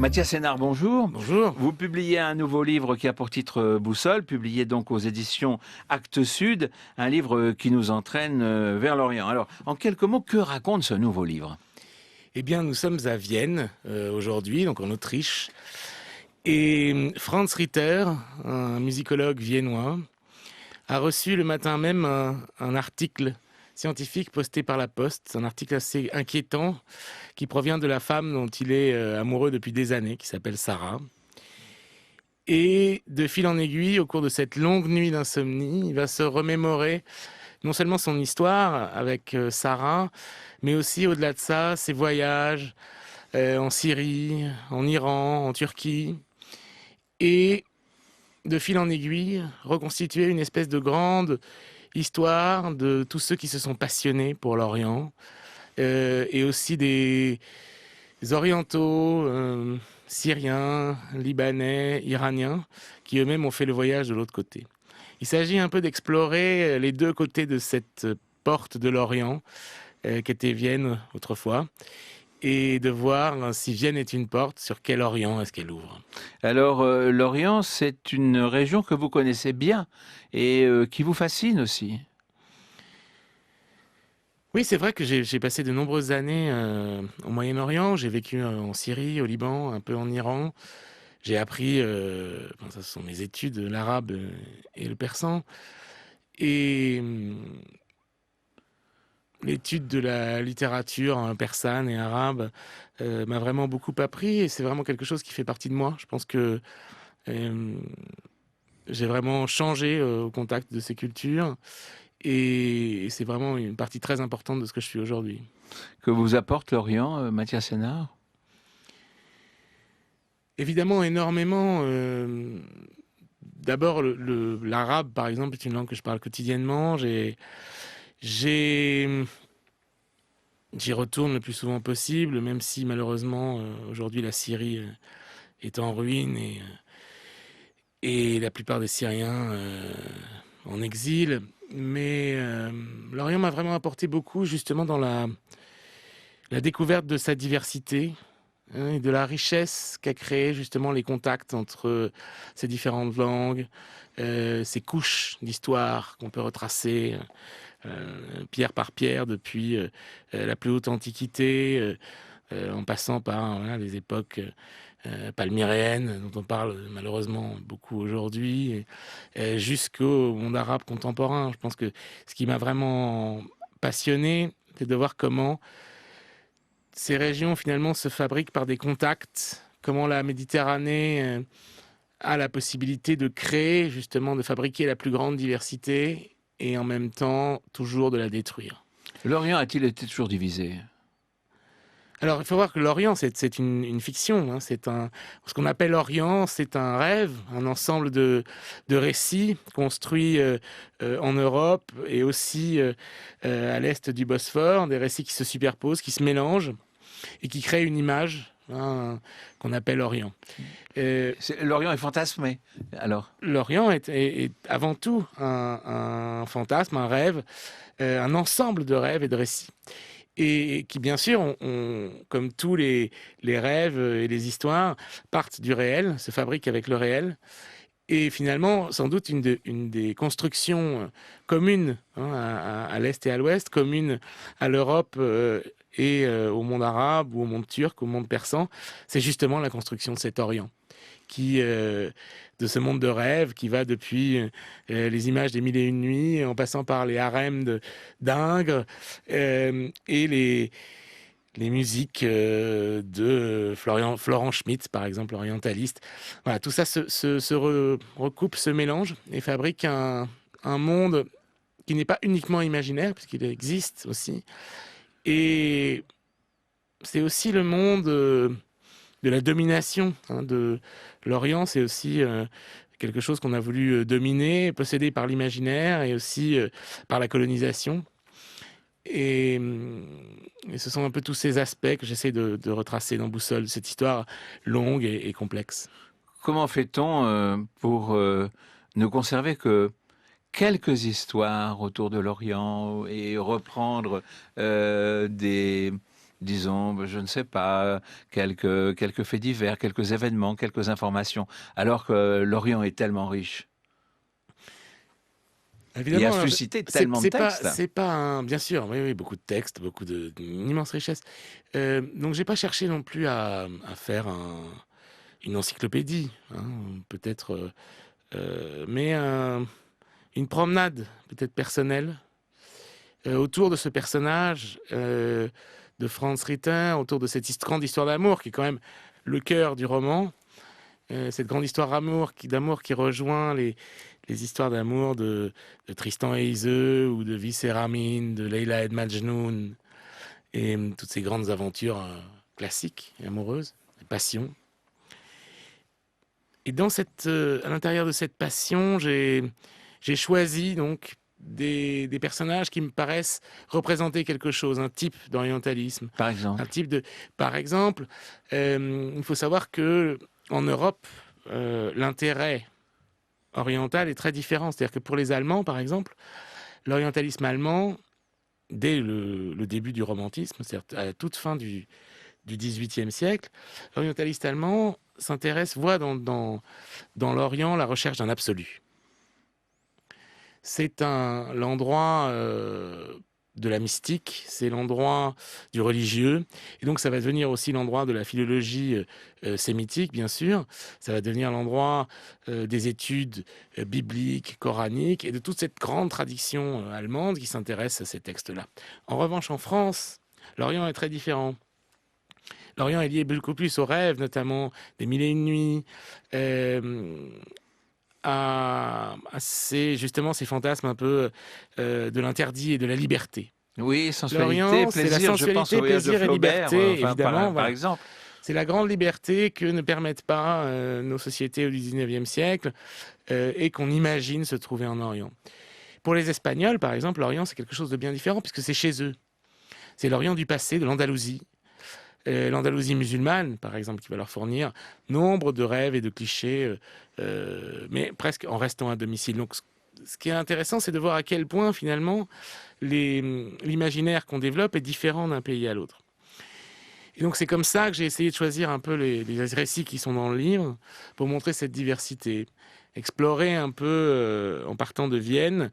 Mathias Sénard, bonjour. Bonjour. Vous publiez un nouveau livre qui a pour titre Boussole, publié donc aux éditions Actes Sud, un livre qui nous entraîne vers l'Orient. Alors, en quelques mots, que raconte ce nouveau livre? Eh bien, nous sommes à Vienne aujourd'hui, donc en Autriche. Et Franz Ritter, un musicologue viennois, a reçu le matin même un article scientifique posté par la Poste, un article assez inquiétant qui provient de la femme dont il est amoureux depuis des années, qui s'appelle Sarah. Et de fil en aiguille, au cours de cette longue nuit d'insomnie, il va se remémorer non seulement son histoire avec Sarah, mais aussi au-delà de ça, ses voyages en Syrie, en Iran, en Turquie. Et de fil en aiguille, reconstituer une espèce de grande histoire de tous ceux qui se sont passionnés pour l'Orient, et aussi des orientaux, syriens, libanais, iraniens, qui eux-mêmes ont fait le voyage de l'autre côté. Il s'agit un peu d'explorer les deux côtés de cette porte de l'Orient, qu'était Vienne autrefois, et de voir si Vienne est une porte, sur quel Orient est-ce qu'elle ouvre. Alors, l'Orient, c'est une région que vous connaissez bien et qui vous fascine aussi. Oui, c'est vrai que j'ai passé de nombreuses années au Moyen-Orient. J'ai vécu en Syrie, au Liban, un peu en Iran. J'ai appris, enfin, ça ce sont mes études, l'arabe et le persan. Et l'étude de la littérature persane et arabe m'a vraiment beaucoup appris. Et c'est vraiment quelque chose qui fait partie de moi. Je pense que euh, j'ai vraiment changé au contact de ces cultures. Et c'est vraiment une partie très importante de ce que je suis aujourd'hui. Que vous apporte l'Orient, Mathias Sénard? Évidemment, énormément. D'abord, l'arabe, par exemple, est une langue que je parle quotidiennement. J'ai- J'y retourne le plus souvent possible, même si malheureusement, aujourd'hui, la Syrie est en ruine et la plupart des Syriens en exil. Mais l'Orient m'a vraiment apporté beaucoup, justement, dans la découverte de sa diversité, hein, et de la richesse qu'a créé justement les contacts entre ces différentes langues, ces couches d'histoire qu'on peut retracer pierre par pierre depuis la plus haute antiquité, en passant par voilà, les époques palmyréennes, dont on parle malheureusement beaucoup aujourd'hui, jusqu'au monde arabe contemporain. Je pense que ce qui m'a vraiment passionné, c'est de voir comment ces régions finalement se fabriquent par des contacts, comment la Méditerranée a la possibilité de créer, justement, de fabriquer la plus grande diversité et en même temps toujours de la détruire. L'Orient a-t-il été toujours divisé? Alors, il faut voir que l'Orient, c'est une fiction. Hein. Ce qu'on appelle l'Orient, c'est un rêve, un ensemble de récits construits en Europe et aussi à l'est du Bosphore, des récits qui se superposent, qui se mélangent et qui créent une image, hein, qu'on appelle Orient. Euh, L'Orient est fantasmé, alors. L'Orient est avant tout un fantasme, un rêve, un ensemble de rêves et de récits. Et qui, bien sûr, comme tous les rêves et les histoires, partent du réel, se fabriquent avec le réel. Et finalement, sans doute, une des constructions communes, hein, à l'Est et à l'Ouest, communes à l'Europe et au monde arabe ou au monde turc, au monde persan, c'est justement la construction de cet Orient de ce monde de rêve qui va depuis les images des Mille et une nuits, en passant par les harems d'Ingres et les musiques de Florent Schmitt, par exemple, orientaliste. Voilà, tout ça recoupe, se mélange et fabrique un monde qui n'est pas uniquement imaginaire, puisqu'il existe aussi. Et c'est aussi le monde de la domination, hein, de l'Orient. C'est aussi quelque chose qu'on a voulu dominer, posséder par l'imaginaire et aussi par la colonisation. Et ce sont un peu tous ces aspects que j'essaie de retracer dans Boussole, cette histoire longue et complexe. Comment fait-on pour ne conserver que quelques histoires autour de l'Orient et reprendre des disons, je ne sais pas, quelques faits divers, quelques événements, quelques informations, alors que l'Orient est tellement riche et a Évidemment, alors, suscité tellement de textes. c'est pas un, bien sûr, oui, oui, beaucoup de textes, beaucoup une immense richesse. Donc j'ai pas cherché non plus à faire une encyclopédie, hein, peut-être, mais une promenade peut-être personnelle autour de ce personnage de Franz Ritter, autour de cette grande histoire d'amour qui est quand même le cœur du roman. Cette grande histoire d'amour qui rejoint les histoires d'amour de Tristan et Iseult ou de Vis et Ramin, de Leila et de Majnun, et toutes ces grandes aventures classiques et amoureuses, de passion. Et à l'intérieur de cette passion, j'ai choisi donc des personnages qui me paraissent représenter quelque chose, un type d'orientalisme, Par un exemple. type de. Par exemple, il faut savoir que en Europe, l'intérêt oriental est très différent. C'est-à-dire que pour les Allemands, par exemple, l'orientalisme allemand, dès le début du romantisme, c'est-à-dire à la toute fin du XVIIIe siècle, l'orientaliste allemand voit dans l'Orient la recherche d'un absolu. C'est l'endroit de la mystique, c'est l'endroit du religieux, et donc ça va devenir aussi l'endroit de la philologie sémitique, bien sûr, ça va devenir l'endroit des études bibliques, coraniques, et de toute cette grande tradition allemande qui s'intéresse à ces textes-là. En revanche, en France, l'Orient est très différent. L'Orient est lié beaucoup plus aux rêves, notamment des Mille et une nuits, justement ces fantasmes un peu de l'interdit et de la liberté. Oui, sensualité, L'Orient, c'est la plaisir, je pense au sensualité, voyage de plaisir et Flaubert, liberté, enfin, évidemment. par Voilà. exemple. C'est la grande liberté que ne permettent pas nos sociétés au XIXe siècle et qu'on imagine se trouver en Orient. Pour les Espagnols, par exemple, l'Orient, c'est quelque chose de bien différent puisque c'est chez eux. C'est l'Orient du passé, de l'Andalousie. L'Andalousie musulmane, par exemple, qui va leur fournir nombre de rêves et de clichés, mais presque en restant à domicile. Donc, ce qui est intéressant, c'est de voir à quel point, finalement, l'imaginaire qu'on développe est différent d'un pays à l'autre. Et donc, c'est comme ça que j'ai essayé de choisir un peu les récits qui sont dans le livre pour montrer cette diversité. Explorer un peu, en partant de Vienne,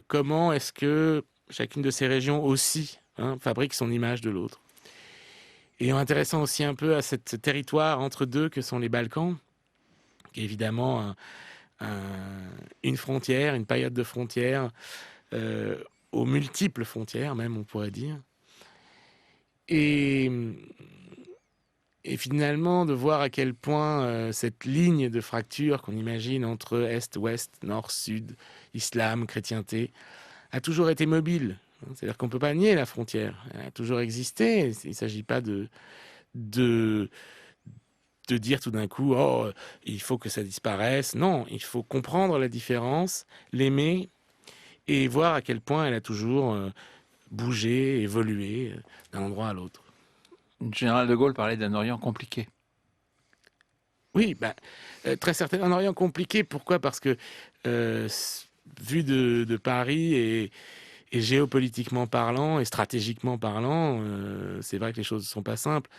comment est-ce que chacune de ces régions aussi fabrique son image de l'autre. Et en intéressant aussi un peu à ce territoire entre deux que sont les Balkans, qui est évidemment une frontière, une période de frontières, aux multiples frontières même, on pourrait dire. Et finalement, de voir à quel point cette ligne de fracture qu'on imagine entre Est, Ouest, Nord, Sud, Islam, chrétienté, a toujours été mobile. C'est-à-dire qu'on ne peut pas nier la frontière. Elle a toujours existé. Il ne s'agit pas de dire tout d'un coup, oh, il faut que ça disparaisse. Non, il faut comprendre la différence, l'aimer et voir à quel point elle a toujours bougé, évolué d'un endroit à l'autre. Le général de Gaulle parlait d'un Orient compliqué. Oui, très certainement un Orient compliqué. Pourquoi ? Parce que vu de Paris et géopolitiquement parlant et stratégiquement parlant, c'est vrai que les choses ne sont pas simples.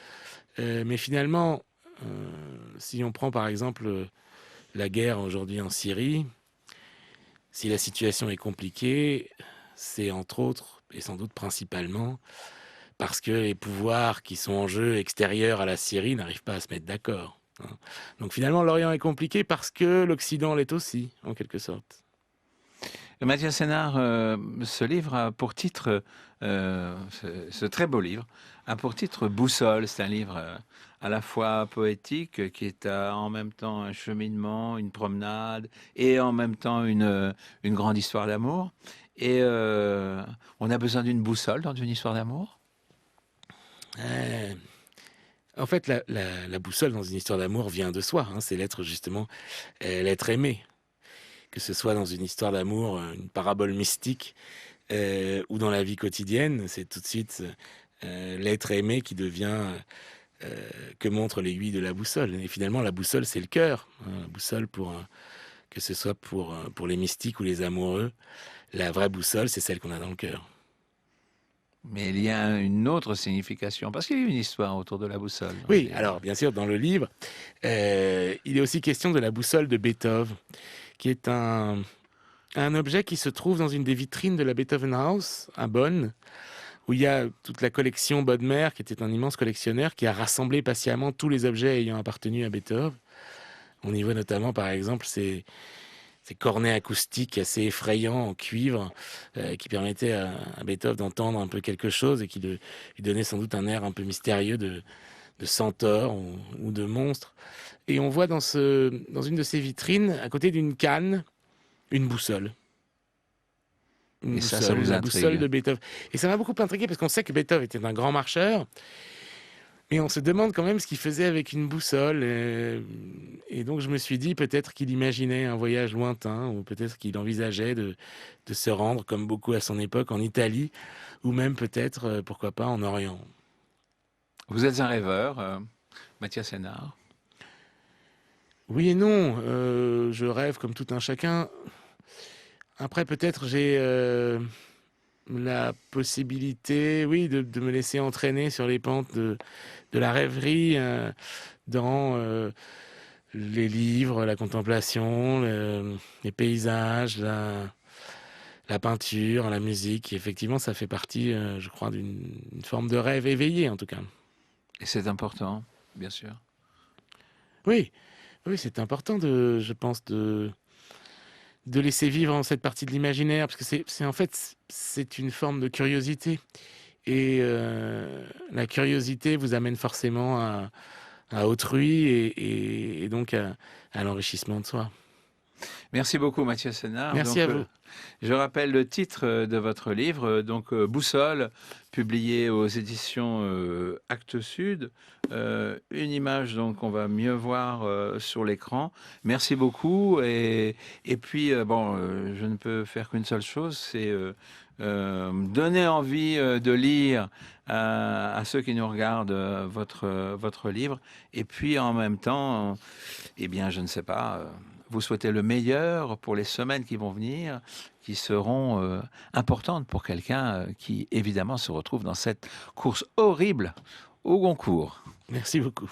Mais finalement, si on prend par exemple la guerre aujourd'hui en Syrie, si la situation est compliquée, c'est entre autres, et sans doute principalement, parce que les pouvoirs qui sont en jeu extérieurs à la Syrie n'arrivent pas à se mettre d'accord. Donc finalement, l'Orient est compliqué parce que l'Occident l'est aussi, en quelque sorte. Mathias Sénard, ce livre a pour titre, ce très beau livre, a pour titre Boussole. C'est un livre à la fois poétique, qui est en même temps un cheminement, une promenade, et en même temps une grande histoire d'amour. Et on a besoin d'une boussole dans une histoire d'amour ? En fait, la boussole dans une histoire d'amour vient de soi. C'est l'être justement, l'être aimé. Que ce soit dans une histoire d'amour, une parabole mystique, ou dans la vie quotidienne, c'est tout de suite l'être aimé qui devient que montre l'aiguille de la boussole. Et finalement, la boussole, c'est le cœur. La boussole, que ce soit pour les mystiques ou les amoureux, la vraie boussole, c'est celle qu'on a dans le cœur. Mais il y a une autre signification, parce qu'il y a une histoire autour de la boussole dans le Oui, livre. alors bien sûr, dans le livre, il est aussi question de la boussole de Beethoven, qui est un objet qui se trouve dans une des vitrines de la Beethoven House à Bonn, où il y a toute la collection Bodmer, qui était un immense collectionneur, qui a rassemblé patiemment tous les objets ayant appartenu à Beethoven. On y voit notamment, par exemple, ces cornets acoustiques assez effrayants en cuivre, qui permettaient à Beethoven d'entendre un peu quelque chose et qui lui donnaient sans doute un air un peu mystérieux de centaure ou de monstre. Et on voit dans une de ces vitrines, à côté d'une canne, une boussole. Une Et ça boussole, vous la boussole intrigue. de Beethoven. Et ça m'a beaucoup intrigué parce qu'on sait que Beethoven était un grand marcheur, mais on se demande quand même ce qu'il faisait avec une boussole. Et donc je me suis dit peut-être qu'il imaginait un voyage lointain, ou peut-être qu'il envisageait de se rendre, comme beaucoup à son époque, en Italie, ou même peut-être, pourquoi pas, en Orient. Vous êtes un rêveur, Mathias Sénard. Oui et non, je rêve comme tout un chacun. Après, peut-être j'ai la possibilité, oui, de me laisser entraîner sur les pentes de la rêverie, dans les livres, la contemplation, les paysages, la peinture, la musique. Et effectivement, ça fait partie, je crois, d'une forme de rêve éveillé, en tout cas. Et c'est important, bien sûr. Oui, oui, c'est important je pense, de laisser vivre en cette partie de l'imaginaire, parce que en fait, c'est une forme de curiosité. Et la curiosité vous amène forcément à autrui et donc à l'enrichissement de soi. Merci beaucoup, Mathias Sénard. Merci à Donc, vous. je rappelle le titre de votre livre, Boussole, publié aux éditions Actes Sud. Une image donc qu'on va mieux voir sur l'écran. Merci beaucoup. Et puis, je ne peux faire qu'une seule chose, c'est donner envie de lire à ceux qui nous regardent votre livre. Et puis, en même temps, eh bien, je ne sais pas, vous souhaitez le meilleur pour les semaines qui vont venir, qui seront importantes pour quelqu'un qui, évidemment, se retrouve dans cette course horrible au Goncourt. Merci beaucoup.